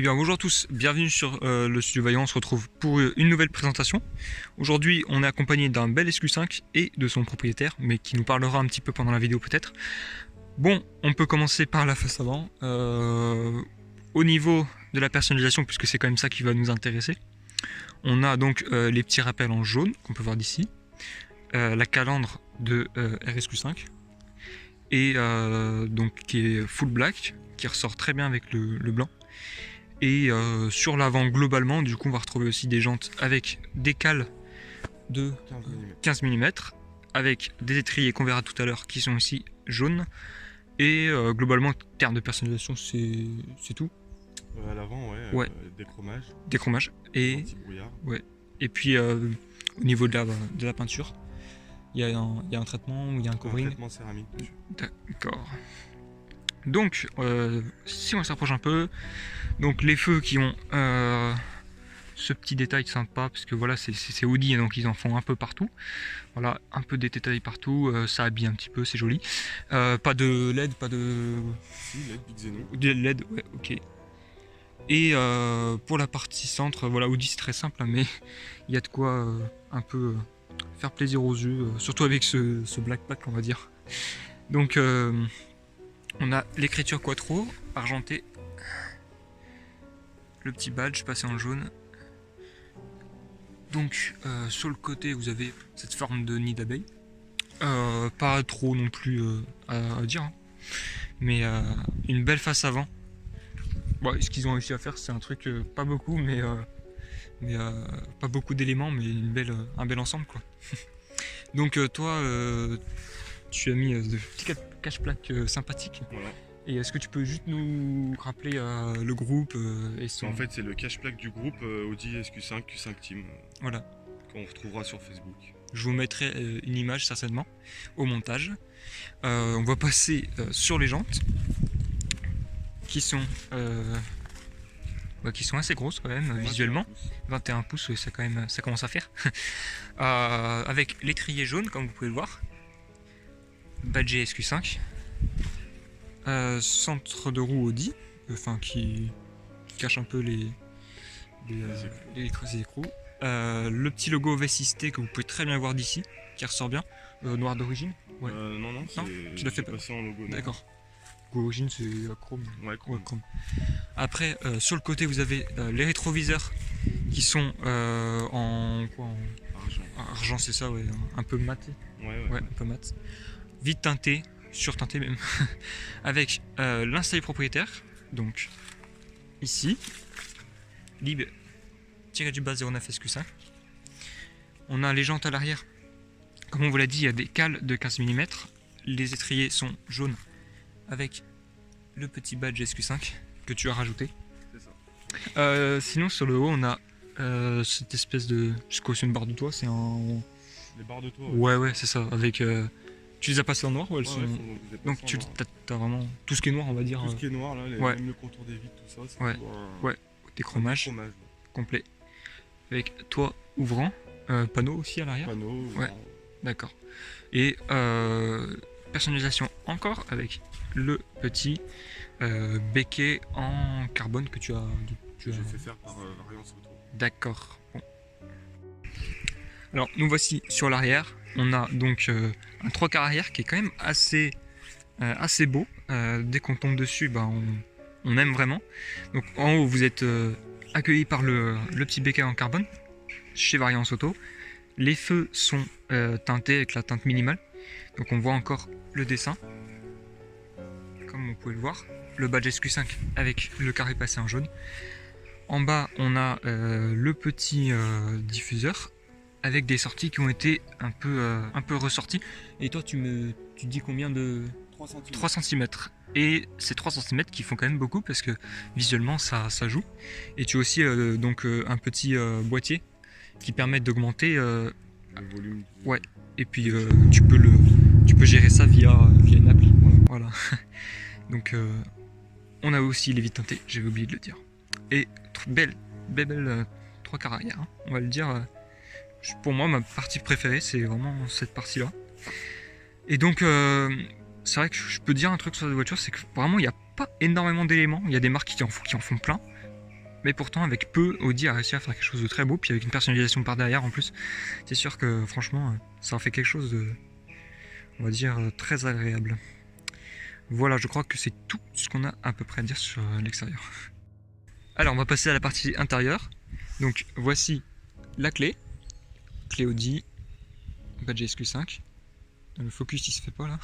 bien bonjour à tous, bienvenue sur le Studio Vaillant, on se retrouve pour une nouvelle présentation. Aujourd'hui on est accompagné d'un bel SQ5 et de son propriétaire, mais qui nous parlera un petit peu pendant la vidéo peut-être. Bon, on peut commencer par la face avant. Au niveau de la personnalisation, puisque c'est quand même ça qui va nous intéresser, on a donc les petits rappels en jaune qu'on peut voir d'ici, la calandre de RSQ5 et donc qui est full black, qui ressort très bien avec le blanc. Et sur l'avant globalement, du coup on va retrouver aussi des jantes avec des cales de 15 mm, avec des étriers qu'on verra tout à l'heure qui sont aussi jaunes. Et globalement, en termes de personnalisation, c'est tout. À l'avant, ouais. Déchromage. Déchromage. Et, anti-brouillard. ouais. Et puis au niveau de la peinture, il y a un traitement ou il y a un covering. Un traitement céramique dessus. D'accord. Donc, si on s'approche un peu, donc les feux qui ont ce petit détail sympa, parce que voilà, c'est Audi, donc ils en font un peu partout. Voilà, un peu des détails partout, ça habille un petit peu, c'est joli. Pas de LED, pas de... Si, LED, Big Xenon. LED, ouais, ok. Et pour la partie centre, voilà, Audi c'est très simple, hein, mais il y a de quoi un peu faire plaisir aux yeux, surtout avec ce black pack, on va dire. Donc, on a l'écriture Quattro, argenté. Le petit badge passé en jaune. Donc sur le côté vous avez cette forme de nid d'abeille. Pas trop non plus à dire, hein. Mais une belle face avant. Bon, ce qu'ils ont réussi à faire c'est un truc pas beaucoup mais pas beaucoup d'éléments mais un bel ensemble quoi. Donc toi tu as mis de petits cache-plaques sympathiques. Voilà. Et est-ce que tu peux juste nous rappeler le groupe et son... En fait, c'est le cache-plaque du groupe Audi SQ5 Q5 Team. Voilà. Qu'on retrouvera sur Facebook. Je vous mettrai une image certainement au montage. On va passer sur les jantes qui sont assez grosses quand même visuellement. 21 pouces, ça commence à faire. Avec l'étrier jaune comme vous pouvez le voir. Badge SQ5. Centre de roue Audi, enfin qui cache un peu les écrous. Le petit logo V6T que vous pouvez très bien voir d'ici, qui ressort bien, noir d'origine. Ouais. Non, tu l'as fait passé en logo. D'accord. L'origine c'est chrome. Ouais, chrome. Après, sur le côté vous avez les rétroviseurs qui sont en argent, c'est ça, ouais, un peu mat. Ouais, un peu mat. Vite teinté. Surteinté même, avec l'installé propriétaire, donc ici, lib-09 SQ5. On a les jantes à l'arrière, comme on vous l'a dit, il y a des cales de 15 mm, les étriers sont jaunes avec le petit badge SQ5 que tu as rajouté. C'est ça. Sinon sur le haut on a cette espèce de... Je crois que c'est une barre de toit, c'est un... Les barres de toit. Ouais, c'est ça, avec... Tu les as passées en noir ou elles sont... Donc tu as vraiment tout ce qui est noir on va dire. Tout ce qui est noir là, même le contour des vitres, tout ça, c'est tout déchromage complet. Avec toit ouvrant, panneau aussi à l'arrière. Panneau, ouais, d'accord. Et personnalisation encore avec le petit béquet en carbone que tu as fait faire par Variance Auto. D'accord. Bon. Alors nous voici sur l'arrière. On a donc un 3/4 arrière qui est quand même assez beau. Dès qu'on tombe dessus, on aime vraiment. Donc en haut, vous êtes accueilli par le petit béquet en carbone chez Variance Auto. Les feux sont teintés avec la teinte minimale. Donc on voit encore le dessin. Comme vous pouvez le voir. Le badge SQ5 avec le carré passé en jaune. En bas, on a le petit diffuseur avec des sorties qui ont été un peu ressorties. Et toi tu dis combien de... 3 cm. Et c'est 3 cm qui font quand même beaucoup parce que visuellement ça joue. Et tu as aussi donc un petit boîtier qui permet d'augmenter le volume. Ouais. Et puis tu peux gérer ça via une appli. Voilà. Donc on a aussi les vitres teintées, j'avais oublié de le dire. Et belle 3/4 arrière, hein. On va le dire. Pour moi, ma partie préférée, c'est vraiment cette partie-là. Et donc, c'est vrai que je peux dire un truc sur cette voiture, c'est que vraiment, il n'y a pas énormément d'éléments. Il y a des marques qui en font plein. Mais pourtant, avec peu, Audi a réussi à faire quelque chose de très beau. Puis avec une personnalisation par derrière en plus, c'est sûr que franchement, ça en fait quelque chose de, on va dire, très agréable. Voilà, je crois que c'est tout ce qu'on a à peu près à dire sur l'extérieur. Alors, on va passer à la partie intérieure. Donc, voici la clé. Clé Audi, badge SQ5. Le focus, il se fait pas là.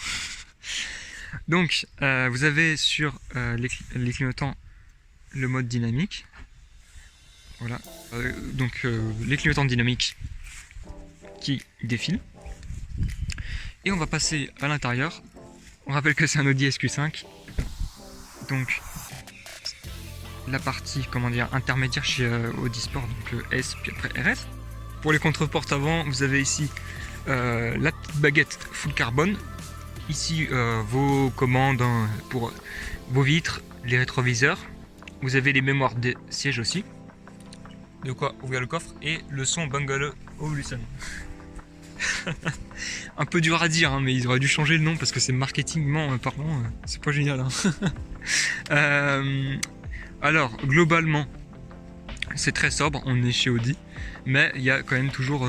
Donc, vous avez sur les clignotants le mode dynamique. Voilà. Donc, les clignotants dynamiques qui défilent. Et on va passer à l'intérieur. On rappelle que c'est un Audi SQ5. Donc, la partie, comment dire, intermédiaire chez Audi Sport, donc le S puis après RS. Pour les contreportes avant, vous avez ici la petite baguette full carbone. Ici, vos commandes pour vos vitres, les rétroviseurs. Vous avez les mémoires des sièges aussi. De quoi ouvrir le coffre et le son Bangalow Olufsen. Un peu dur à dire, hein, mais ils auraient dû changer le nom parce que c'est marketingment parlant, c'est pas génial. Hein. Alors, globalement, c'est très sobre, on est chez Audi, mais il y a quand même toujours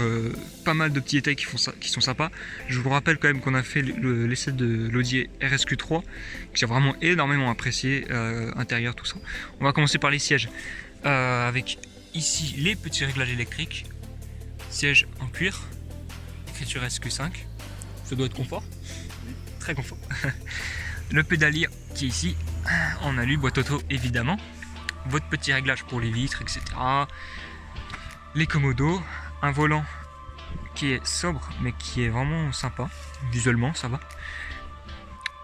pas mal de petits détails qui sont sympas. Je vous rappelle quand même qu'on a fait l'essai de l'Audi RSQ3, que j'ai vraiment énormément apprécié, intérieur, tout ça. On va commencer par les sièges, avec ici les petits réglages électriques, sièges en cuir, écriture SQ5, ça doit être confort, très confort. Le pédalier qui est ici, en alu, boîte auto évidemment. Votre petit réglage pour les vitres, etc. Les commodos, un volant qui est sobre mais qui est vraiment sympa, visuellement ça va.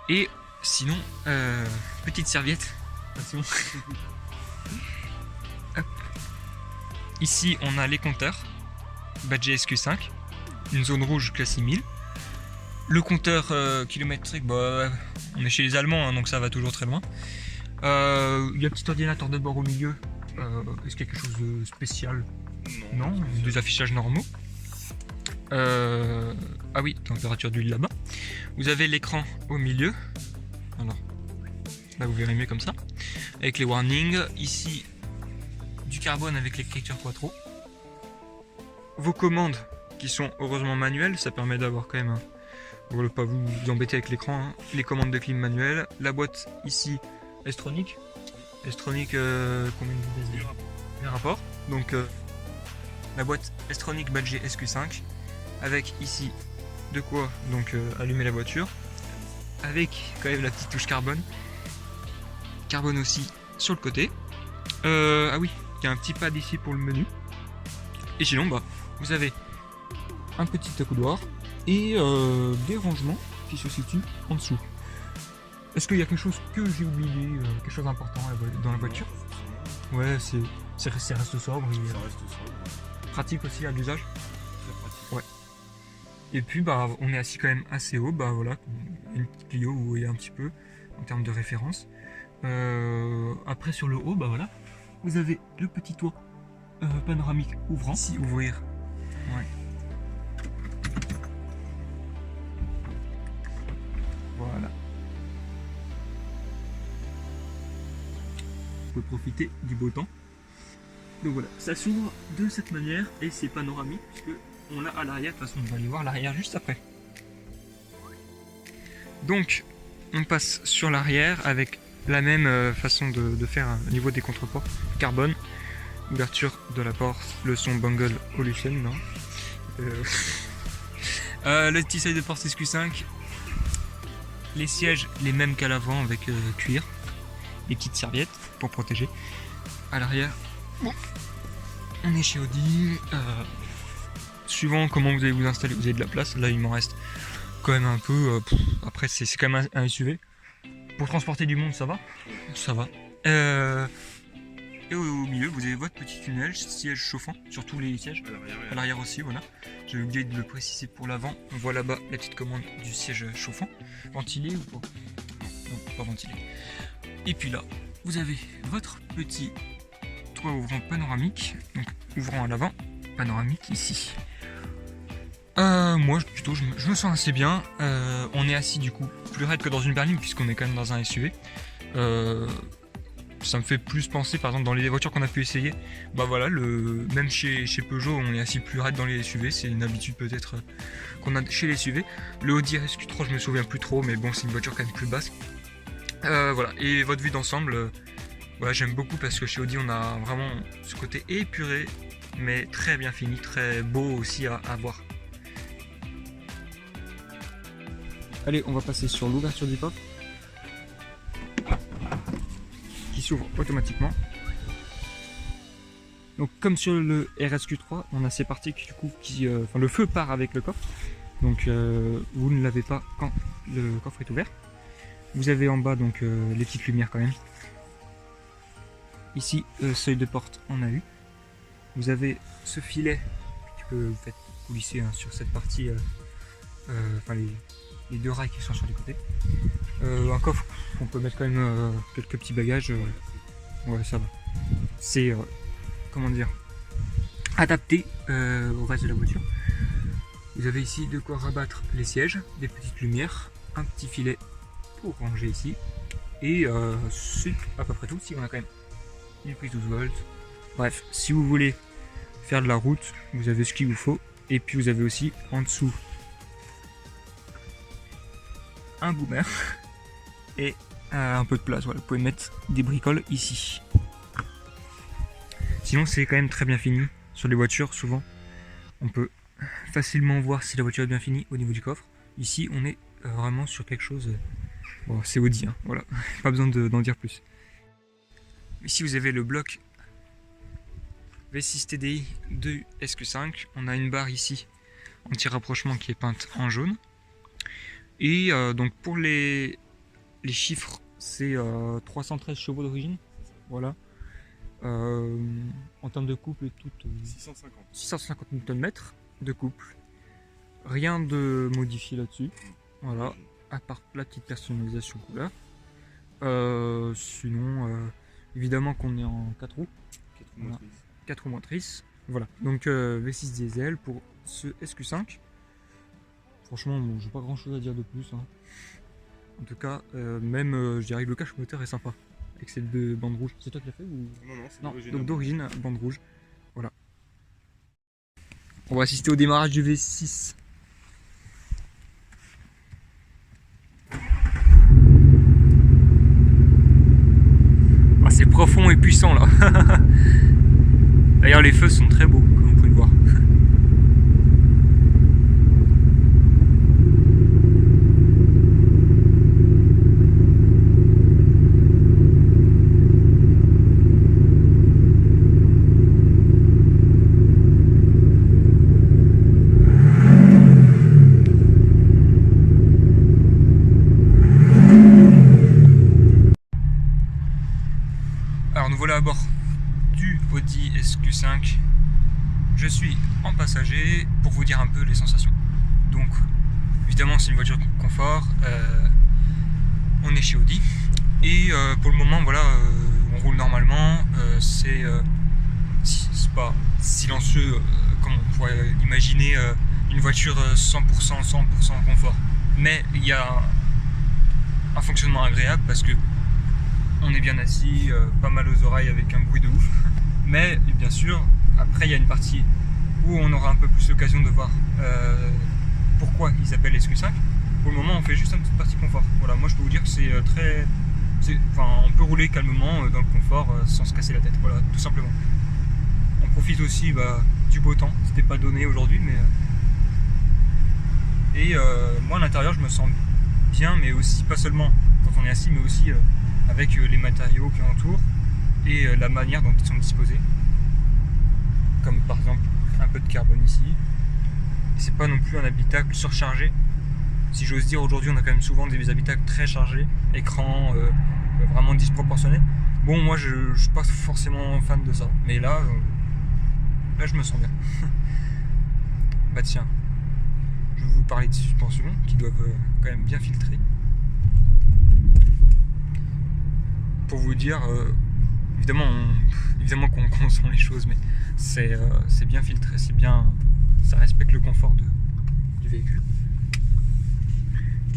Et sinon, petite serviette. Attention. Ici on a les compteurs, badge SQ5, une zone rouge classée 1000. Le compteur kilométrique, bah, on est chez les Allemands hein, donc ça va toujours très loin. Il y a un petit ordinateur de bord au milieu. Est-ce qu'il y a quelque chose de spécial? Non, des affichages normaux. Ah oui, température d'huile là-bas. Vous avez l'écran au milieu. Alors, là vous verrez mieux comme ça. Avec les warnings. Ici, du carbone avec l'écriture Quattro. Vos commandes qui sont heureusement manuelles, ça permet d'avoir quand même... Vous ne pas vous embêter avec l'écran. Hein. Les commandes de clim manuelles. La boîte ici... S-Tronic, combien de vitesses? Les rapports. Donc la boîte S-Tronic badgée SQ5 avec ici de quoi donc allumer la voiture avec quand même la petite touche carbone. Carbone aussi sur le côté. Ah oui, il y a un petit pad ici pour le menu. Et sinon bah vous avez un petit accoudoir et des rangements qui se situent en dessous. Est-ce qu'il y a quelque chose que j'ai oublié, quelque chose d'important dans la voiture? Ouais, ça reste sobre. Ça reste sobre. Pratique aussi à l'usage. Très pratique. Ouais. Et puis bah on est assis quand même assez haut, bah voilà, une petite Clio vous voyez un petit peu en termes de référence. Après sur le haut, bah voilà, vous avez le petit toit panoramique ouvrant. Ici ouvrir. Ouais. Voilà. Vous pouvez profiter du beau temps. Donc voilà, ça s'ouvre de cette manière et c'est panoramique puisque on l'a à l'arrière. De toute façon, on va aller voir l'arrière juste après. Donc, on passe sur l'arrière avec la même façon de faire au niveau des contreports. Carbone, ouverture de la porte, le son Bangalow Olufsen, non le petit seuil de porte SQ5. Les sièges, les mêmes qu'à l'avant avec cuir. Les petites serviettes pour protéger. À l'arrière, bon, on est chez Audi. Suivant comment vous allez vous installer, vous avez de la place. Là, il m'en reste quand même un peu. Après, c'est quand même un SUV. Pour transporter du monde, ça va. Ça va. Et au milieu, vous avez votre petit tunnel, siège chauffant sur tous les sièges. À l'arrière aussi, voilà. J'ai oublié de le préciser pour l'avant. On voit là-bas la petite commande du siège chauffant. Ventilé ou pas? Non, pas ventilé. Et puis là, vous avez votre petit toit ouvrant panoramique, donc ouvrant à l'avant, panoramique ici. Moi, plutôt, je me sens assez bien. On est assis du coup plus raide que dans une berline puisqu'on est quand même dans un SUV. ça me fait plus penser, par exemple, dans les voitures qu'on a pu essayer, bah voilà, même chez Peugeot, on est assis plus raide dans les SUV, c'est une habitude peut-être qu'on a chez les SUV. Le Audi RSQ3, je me souviens plus trop, mais bon, c'est une voiture quand même plus basse. Voilà, et votre vue d'ensemble, voilà, j'aime beaucoup parce que chez Audi, on a vraiment ce côté épuré, mais très bien fini, très beau aussi à voir. Allez, on va passer sur l'ouverture du coffre qui s'ouvre automatiquement. Donc comme sur le RSQ3, on a ces parties du coup enfin, le feu part avec le coffre. Donc vous ne l'avez pas quand le coffre est ouvert. Vous avez en bas donc les petites lumières quand même. Ici, seuil de porte, on a eu. Vous avez ce filet que vous faites coulisser sur cette partie, enfin les deux rails qui sont sur les côtés. Un coffre, on peut mettre quand même quelques petits bagages. Ouais, ça va. C'est, comment dire, adapté au reste de la voiture. Vous avez ici de quoi rabattre les sièges, des petites lumières, un petit filet pour ranger ici. Et c'est à peu près tout. Si on a quand même une prise 12 volts. Bref, si vous voulez faire de la route, vous avez ce qu'il vous faut. Et puis vous avez aussi en dessous un boomer et un peu de place. Voilà, vous pouvez mettre des bricoles ici. Sinon, c'est quand même très bien fini. Sur les voitures, souvent, on peut facilement voir si la voiture est bien finie au niveau du coffre. Ici, on est vraiment sur quelque chose. Bon, c'est Audi, hein, voilà, pas besoin d'en dire plus. Ici, vous avez le bloc V6 TDI de SQ5. On a une barre ici anti-rapprochement qui est peinte en jaune. Et donc pour les chiffres, c'est 313 chevaux d'origine. Voilà. En termes de couple, tout 650 Nm de couple. Rien de modifié là-dessus. Voilà. À part la petite personnalisation couleur. Sinon, évidemment qu'on est en 4 roues. 4 roues motrices. Voilà. Donc V6 diesel pour ce SQ5. Franchement, bon, j'ai pas grand chose à dire de plus. Hein. En tout cas, même je dirais que le cache moteur est sympa. Avec ces deux bandes rouges. C'est toi qui l'as fait ou... Non, c'est donc d'origine, bande rouge. Voilà. On va assister au démarrage du V6. Ah, c'est profond et puissant là. D'ailleurs, les feux sont très beaux, comme vous pouvez le voir. Alors nous voilà à bord du Audi SQ5. Je suis en passager pour vous dire un peu les sensations. Donc évidemment c'est une voiture de confort, on est chez Audi et pour le moment voilà on roule normalement, c'est pas silencieux comme on pourrait imaginer une voiture 100% confort, mais il y a un fonctionnement agréable parce que on est bien assis, pas mal aux oreilles avec un bruit de ouf. Mais bien sûr, après il y a une partie où on aura un peu plus l'occasion de voir pourquoi ils appellent SQ5. Pour le moment, on fait juste une petite partie confort. Voilà, moi je peux vous dire que c'est très... Enfin, on peut rouler calmement dans le confort sans se casser la tête, voilà, tout simplement. On profite aussi du beau temps, c'était pas donné aujourd'hui, mais... Et moi à l'intérieur, je me sens bien, mais aussi pas seulement quand on est assis, mais aussi... avec les matériaux qui entourent et la manière dont ils sont disposés, comme par exemple un peu de carbone ici. C'est pas non plus un habitacle surchargé, si j'ose dire. Aujourd'hui on a quand même souvent des habitacles très chargés, écran vraiment disproportionné. Bon, moi je suis pas forcément fan de ça, mais là je me sens bien. Bah tiens, je vais vous parler de suspensions qui doivent quand même bien filtrer. Pour vous dire, évidemment qu'on sent les choses, mais c'est bien filtré, c'est bien, ça respecte le confort du véhicule.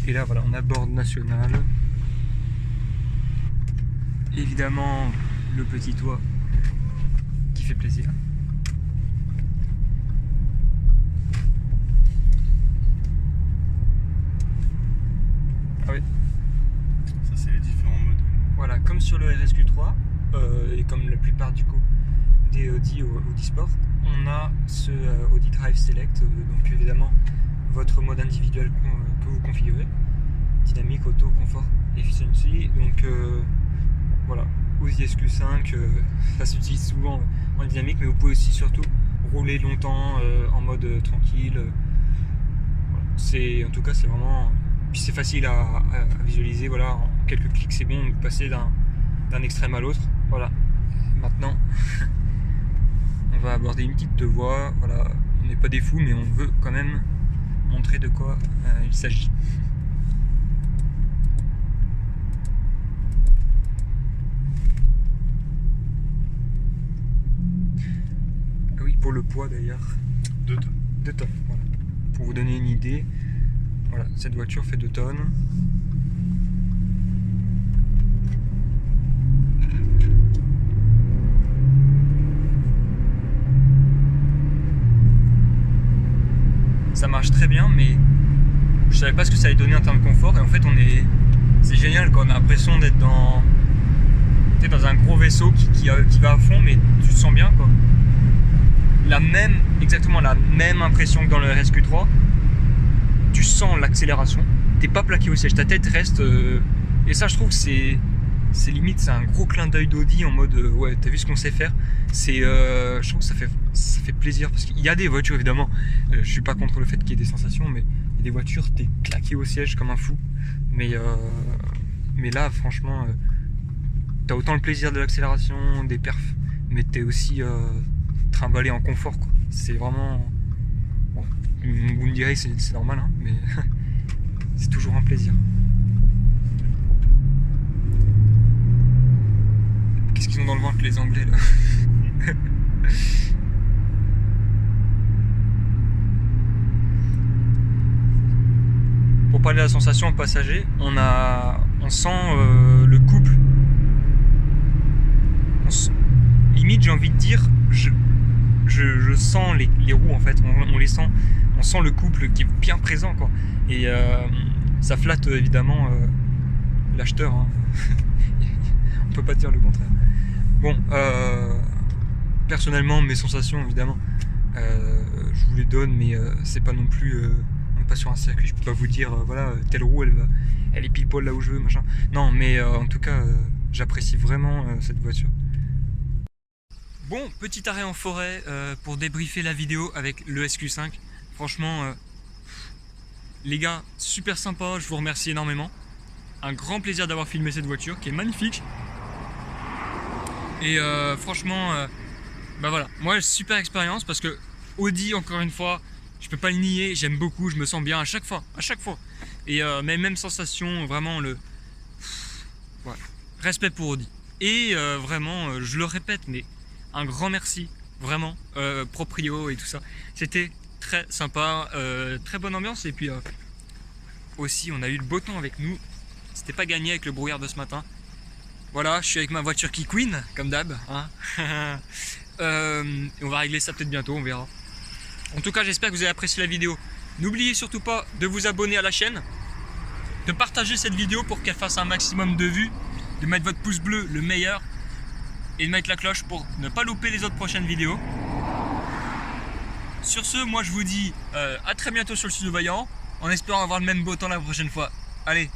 Et là voilà, on aborde National. évidemment le petit toit qui fait plaisir. Ah oui. Ça c'est les différents modes. Voilà, comme sur le RSQ3 et comme la plupart du coup des Audi Sport, on a ce Audi Drive Select, donc évidemment votre mode individuel que vous configurez, dynamique, auto, confort, efficiency. Donc voilà, Audi SQ5, ça s'utilise souvent en dynamique, mais vous pouvez aussi surtout rouler longtemps en mode tranquille. Voilà. En tout cas c'est vraiment, puis c'est facile à visualiser. Voilà, en quelques clics c'est bon, vous passez d'un extrême à l'autre. Voilà, maintenant on va aborder une petite voie. Voilà, on n'est pas des fous, mais on veut quand même montrer de quoi il s'agit. Ah oui, pour le poids d'ailleurs. 2 tonnes. 2 tonnes, voilà. Pour vous donner une idée, voilà, cette voiture fait 2 tonnes. Ça marche très bien, mais je savais pas ce que ça allait donner en termes de confort. Et en fait, c'est génial quand on a l'impression d'être dans un gros vaisseau qui va à fond, mais tu te sens bien quoi. Exactement la même impression que dans le RSQ3. Tu sens l'accélération, t'es pas plaqué au siège, ta tête reste. Et ça, je trouve que c'est limite, c'est un gros clin d'œil d'Audi en mode ouais, t'as vu ce qu'on sait faire. Je trouve que ça fait plaisir parce qu'il y a des voitures évidemment. Je suis pas contre le fait qu'il y ait des sensations, mais il y a des voitures, t'es claqué au siège comme un fou. Mais là, franchement, t'as autant le plaisir de l'accélération, des perfs, mais t'es aussi trimballé en confort, quoi. C'est vraiment. Bon, vous me direz que c'est normal, hein, mais c'est toujours un plaisir. Qu'est-ce qu'ils ont dans le ventre les Anglais là? Pour parler de la sensation passager, on sent le couple. Limite, j'ai envie de dire, je sens les roues en fait. On les sent. On sent le couple qui est bien présent quoi. Et ça flatte évidemment l'acheteur. Hein. On peut pas dire le contraire. Bon, personnellement, mes sensations évidemment, je vous les donne, mais c'est pas non plus. On n'est pas sur un circuit. Je peux pas vous dire voilà, telle roue elle est pile poil là où je veux, machin. Non, mais en tout cas, j'apprécie vraiment cette voiture. Bon, petit arrêt en forêt pour débriefer la vidéo avec le SQ5. Franchement, les gars, super sympa, je vous remercie énormément. Un grand plaisir d'avoir filmé cette voiture qui est magnifique. Et franchement, bah voilà, moi super expérience parce que Audi, encore une fois, je peux pas le nier, j'aime beaucoup, je me sens bien à chaque fois. Et même sensation, vraiment ouais, respect pour Audi. Et vraiment, je le répète, mais un grand merci, vraiment, proprio et tout ça. C'était très sympa, très bonne ambiance. Et puis aussi, on a eu le beau temps avec nous. C'était pas gagné avec le brouillard de ce matin. Voilà, je suis avec ma voiture qui queen, comme d'hab. Hein. On va régler ça peut-être bientôt, on verra. En tout cas, j'espère que vous avez apprécié la vidéo. N'oubliez surtout pas de vous abonner à la chaîne, de partager cette vidéo pour qu'elle fasse un maximum de vues, de mettre votre pouce bleu, le meilleur, et de mettre la cloche pour ne pas louper les autres prochaines vidéos. Sur ce, moi je vous dis à très bientôt sur le studio Vaillant, en espérant avoir le même beau temps la prochaine fois. Allez!